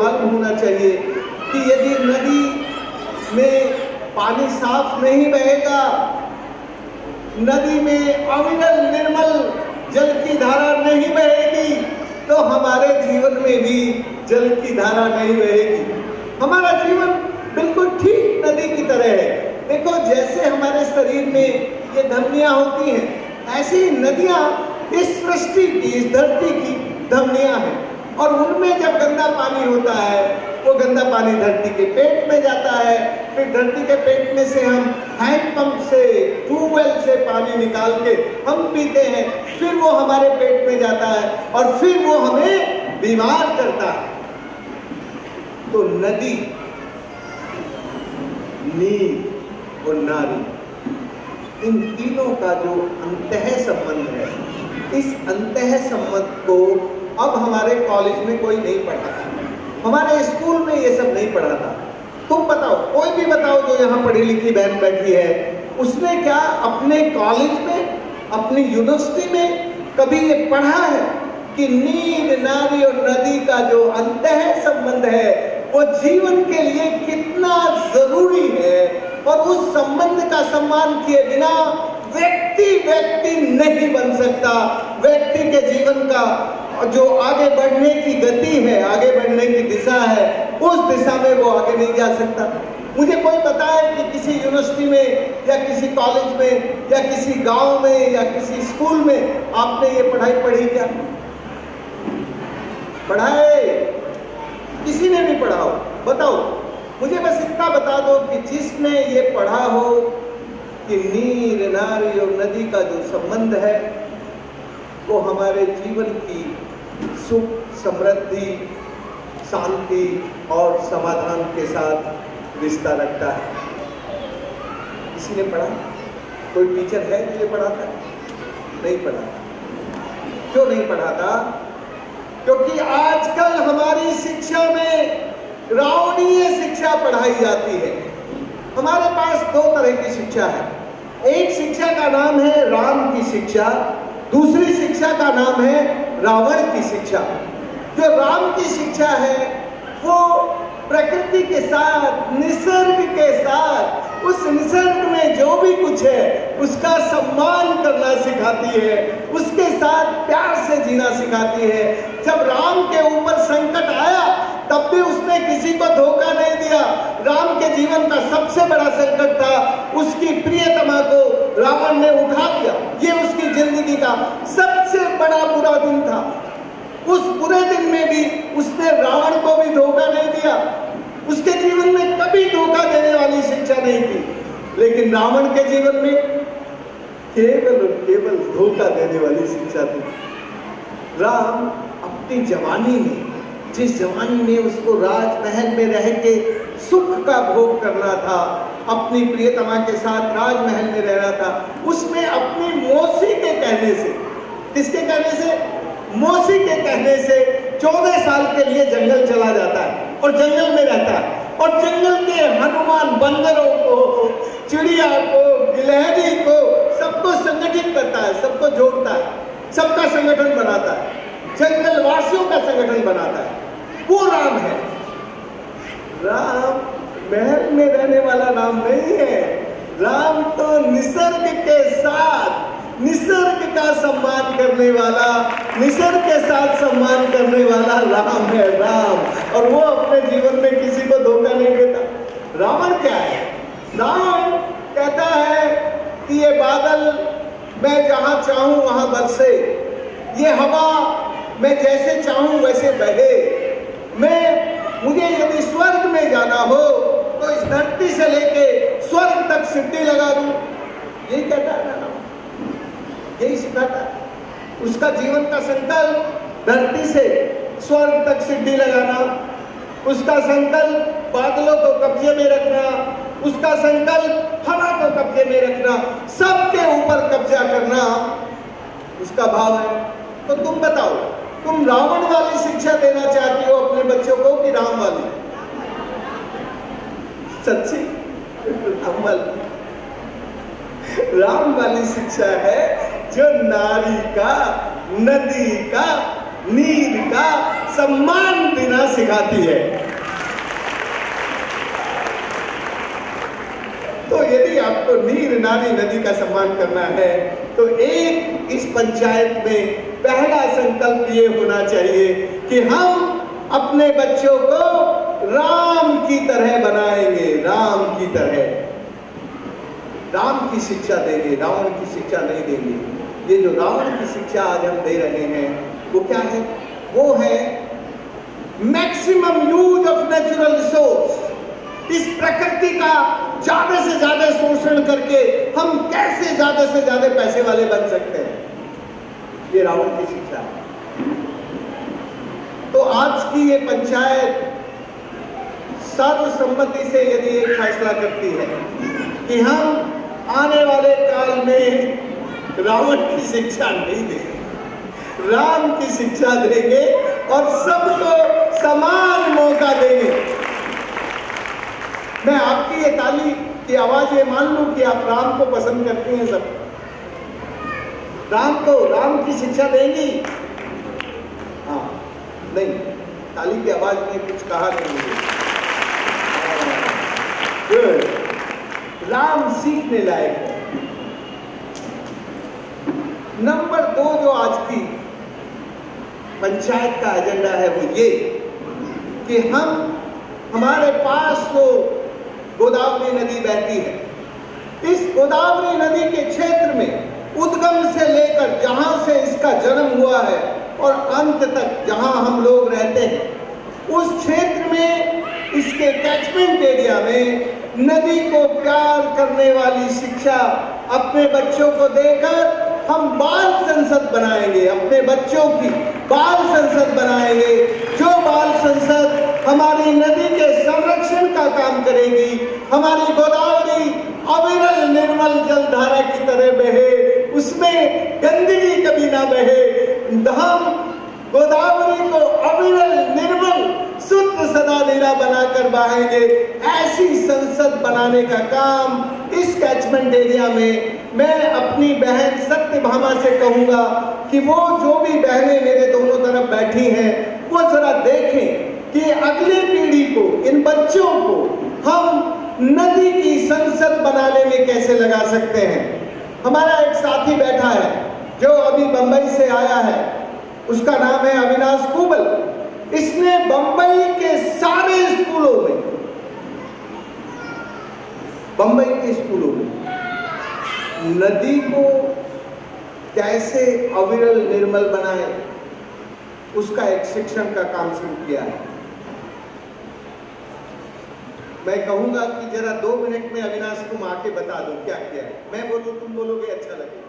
मालूम होना चाहिए कि यदि नदी में पानी साफ नहीं बहेगा, नदी में अविरल निर्मल जल की धारा नहीं बहेगी, तो हमारे जीवन में भी जल की धारा नहीं बहेगी। हमारा जीवन बिल्कुल ठीक नदी की तरह है। देखो, जैसे हमारे शरीर में ये धमनियां होती हैं, ऐसी नदियां इस सृष्टि की, इस धरती की धमनियां हैं। और उनमें जब गंदा पानी होता है, वो गंदा पानी धरती के पेट में जाता है। फिर धरती के पेट में से हम हैंडपंप से, ट्यूबवेल से पानी निकाल के हम पीते हैं। फिर वो हमारे पेट में जाता है और फिर वो हमें बीमार करता है। तो नदी, नीर और नारी, इन तीनों का जो अंतः संबंध है, इस अंतः संबंध को अब हमारे कॉलेज में कोई नहीं पढ़ाता, हमारे स्कूल में ये सब नहीं पढ़ाता। तुम बताओ, कोई भी बताओ जो यहाँ पढ़ी लिखी बहन बैठी है, उसने क्या अपने कॉलेज में, अपनी यूनिवर्सिटी में कभी ये पढ़ा है कि नीर, नारी और नदी का जो अंतः संबंध है वो जीवन के लिए कितना जरूरी है, और उस संबंध का सम्मान किए बिना व्यक्ति नहीं बन सकता। व्यक्ति के जीवन का जो आगे बढ़ने की गति है, आगे बढ़ने की दिशा है, उस दिशा में वो आगे नहीं जा सकता। मुझे कोई बताए कि किसी यूनिवर्सिटी में या किसी कॉलेज में या किसी गांव में या किसी स्कूल में आपने ये पढ़ाई पढ़ी क्या? पढ़ाए? किसी ने भी पढ़ा हो? बताओ मुझे, बस इतना बता दो कि जिसने ये पढ़ा हो कि नीर, नारी और नदी का जो संबंध है वो हमारे जीवन की सुख, समृद्धि, शांति और समाधान के साथ रिश्ता रखता है। किसी ने पढ़ा? कोई टीचर है जो ये पढ़ाता है? नहीं पढ़ा। क्यों नहीं पढ़ाता? क्योंकि आजकल हमारी शिक्षा में रावणीय शिक्षा पढ़ाई जाती है। हमारे पास दो तरह की शिक्षा है। एक शिक्षा का नाम है राम की शिक्षा, दूसरी शिक्षा का नाम है रावण की शिक्षा। जो राम की शिक्षा है वो प्रकृति के साथ, निसर्ग के साथ, उस निसर्ग में जो भी कुछ है उसका सम्मान करना सिखाती है, उसके साथ प्यार से जीना सिखाती है। जब राम के ऊपर संकट आया तब भी उसने किसी को धोखा नहीं दिया। राम के जीवन का सबसे बड़ा संकट था, उसकी प्रियतमा को रावण ने उठा लिया। ये उसकी जिंदगी का सबसे बड़ा बुरा दिन था। उस बुरे दिन में भी उसने रावण को भी धोखा नहीं दिया। उसके जीवन में कभी धोखा देने वाली शिक्षा नहीं थी, लेकिन रावण के जीवन में केवल और केवल धोखा देने वाली शिक्षा थी। राम अपनी जवानी में, जिस जवानी में उसको राजमहल में रह के सुख का भोग करना था, अपनी प्रियतमा के साथ राजमहल में रहना था, उसमें अपनी मौसी के कहने से, किसके कहने से? मौसी के कहने से 14 साल के लिए जंगल चला जाता है और जंगल में रहता है। और जंगल के हनुमान बंदरों को, चिड़िया को, गिलहरी को, सबको संगठित करता है, सबको जोड़ता है, सबका संगठन बनाता है, जंगल वासियों का संगठन बनाता है। वो राम है। राम महल में रहने वाला राम नहीं है। राम तो निसर्ग के साथ, निसर्ग का सम्मान करने वाला, निसर्ग के साथ सम्मान करने वाला राम है, राम। और वो अपने जीवन में किसी को धोखा नहीं देता। रावण क्या है? रावण कहता है कि ये बादल मैं जहां चाहूं वहां बरसे, ये हवा मैं जैसे चाहूं वैसे बहे, मुझे यदि स्वर्ग में जाना हो तो इस धरती से लेके स्वर्ग तक सिद्धि लगा दूं। यही कहता है ना, यही सिखाता है। उसका जीवन का संकल्प धरती से स्वर्ग तक सिद्धि लगाना, उसका संकल्प बादलों को कब्जे में रखना, उसका संकल्प हवा को कब्जे में रखना, सबके ऊपर कब्जा करना उसका भाव है। तो तुम बताओ, तुम रावण वाली शिक्षा देना चाहती हो अपने बच्चों को कि राम वाली? सच्ची राम वाली शिक्षा है जो नारी का, नदी का, नीर का, सम्मान देना सिखाती है। तो यदि आपको नीर नारी नदी का सम्मान करना है तो एक इस पंचायत में पहला संकल्प ये होना चाहिए कि हम अपने बच्चों को राम की तरह बनाएंगे, राम की तरह। राम की शिक्षा देंगे, रावण की शिक्षा नहीं देंगे। ये जो रावण की शिक्षा आज हम दे रहे हैं वो क्या है? वो है maximum use of natural resource. इस प्रकृति का ज्यादा से ज्यादा शोषण करके हम कैसे ज्यादा से ज्यादा पैसे वाले बन सकते हैं, ये रावण की शिक्षा है। तो आज की ये पंचायत सर्वसम्मति से यदि एक फैसला करती है कि हम आने वाले काल में रावण की शिक्षा नहीं देंगे, राम की शिक्षा देंगे और सबको समान मौका देंगे। मैं आपकी ये ताली की आवाज ये मान लूं कि आप राम को पसंद करती हैं, सब राम की शिक्षा देंगी? हाँ, नहीं, ताली की आवाज में कुछ कहा नहीं मुझे। राम सीखने लायक है। नंबर 2 जो आज की पंचायत का एजेंडा है वो ये कि हमारे पास तो गोदावरी नदी बहती है। इस गोदावरी नदी के क्षेत्र में उद्गम से लेकर जहां से इसका जन्म हुआ है और अंत तक जहां हम लोग रहते हैं, उस क्षेत्र में इसके कैचमेंट एरिया में नदी को प्यार करने वाली शिक्षा अपने बच्चों को देकर हम बाल संसद बनाएंगे, अपने बच्चों की बाल संसद बनाएंगे। जो बाल संसद हमारी नदी के संरक्षण का काम करेगी, हमारी गोदावरी अविरल निर्मल जलधारा की तरह बहे, उसमें गंदगी कभी ना बहे। हम गोदावरी को अविरल निर्मल शुद्ध सदा नीरा बनाकर बहाएंगे। ऐसी संसद बनाने का काम इस कैचमेंट एरिया में मैं अपनी बहन सत्यभामा से कहूंगा कि वो जो भी बहनें मेरे दोनों तरफ बैठी हैं वो जरा देखें कि अगली पीढ़ी को, इन बच्चों को हम नदी की संसद बनाने में कैसे लगा सकते हैं। हमारा एक साथी बैठा है जो अभी बंबई से आया है, उसका नाम है अविनाश कुबल। इसने बंबई के सारे स्कूलों में, बंबई के स्कूलों में नदी को कैसे अविरल निर्मल बनाए उसका एक शिक्षण का काम शुरू किया है। मैं कहूंगा कि जरा 2 मिनट में अविनाश तुम आके बता दो क्या किया है। मैं बोलूं, तुम बोलोगे, अच्छा लगेगा।